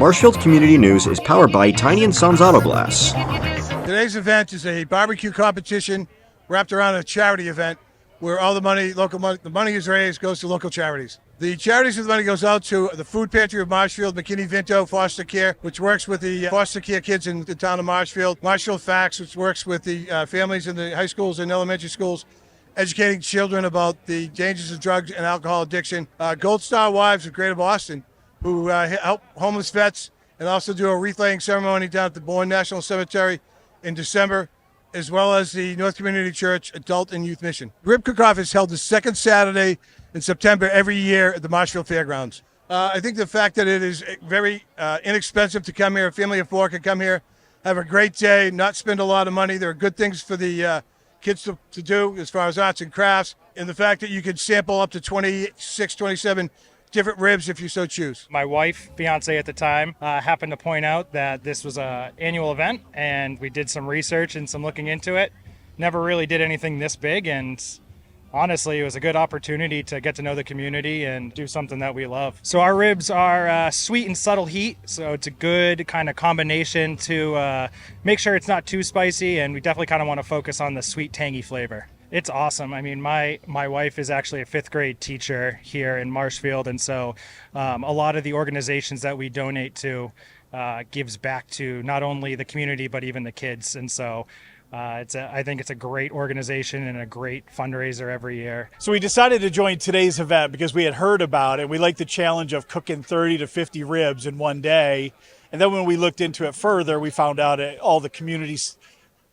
Marshfield Community News is powered by Tiny & Sons Auto Glass. Today's event is a barbecue competition wrapped around a charity event where all the money, the money is raised, goes to local charities. The charities of the money goes out to the Food Pantry of Marshfield, McKinney-Vento Foster Care, which works with the foster care kids in the town of Marshfield, Marshfield Facts, which works with the families in the high schools and elementary schools, educating children about the dangers of drugs and alcohol addiction. Gold Star Wives of Greater Boston, who help homeless vets and also do a wreath-laying ceremony down at the Bourne National Cemetery in December, as well as the North Community Church Adult and Youth Mission. Rib Cook-Off is held the second Saturday in September every year at the Marshfield Fairgrounds. I think the fact that it is very inexpensive to come here, a family of four can come here, have a great day, not spend a lot of money. There are good things for the kids to do as far as arts and crafts, and the fact that you can sample up to 26, 27 different ribs if you so choose. My wife, fiance at the time, happened to point out that this was an annual event, and we did some research and some looking into it. Never really did anything this big, and honestly, it was a good opportunity to get to know the community and do something that we love. So our ribs are sweet and subtle heat, so it's a good kind of combination to make sure it's not too spicy, and we definitely kind of want to focus on the sweet, tangy flavor. It's awesome. I mean, my wife is actually a fifth grade teacher here in Marshfield, and so a lot of the organizations that we donate to gives back to not only the community but even the kids, and so I think it's a great organization and a great fundraiser every year. So we decided to join today's event because we had heard about it. We liked the challenge of cooking 30 to 50 ribs in one day, and then when we looked into it further, we found out all the communities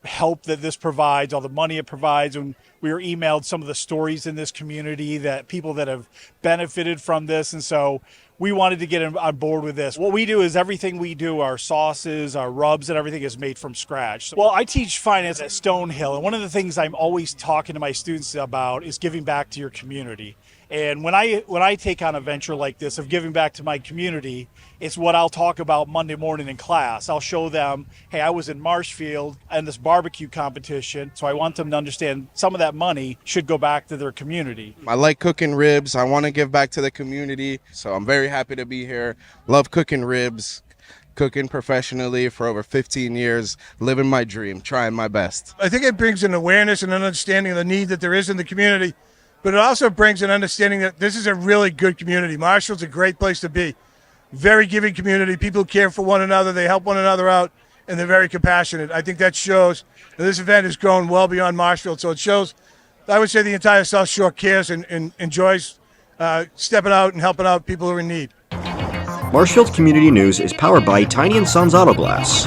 help that this provides, all the money it provides, and we were emailed some of the stories in this community that people that have benefited from this, and so we wanted to get on board with this. What we do is everything we do, our sauces, our rubs, and everything is made from scratch. Well, I teach finance at Stonehill, and one of the things I'm always talking to my students about is giving back to your community. And when I take on a venture like this of giving back to my community, it's what I'll talk about Monday morning in class. I'll show them, hey, I was in Marshfield in this barbecue competition, so I want them to understand some of that money should go back to their community. I like cooking ribs. I want to give back to the community, so I'm very happy to be here. Love cooking ribs. Cooking professionally for over 15 years, living my dream, trying my best. I think it brings an awareness and an understanding of the need that there is in the community, but it also brings an understanding that this is a really good community. Marshfield's a great place to be. Very giving community. People care for one another. They help one another out, and they're very compassionate. I think that shows that this event has grown well beyond Marshfield. So it shows, I would say, the entire South Shore cares and enjoys stepping out and helping out people who are in need. Marshfield Community News is powered by Tiny & Sons Auto Glass.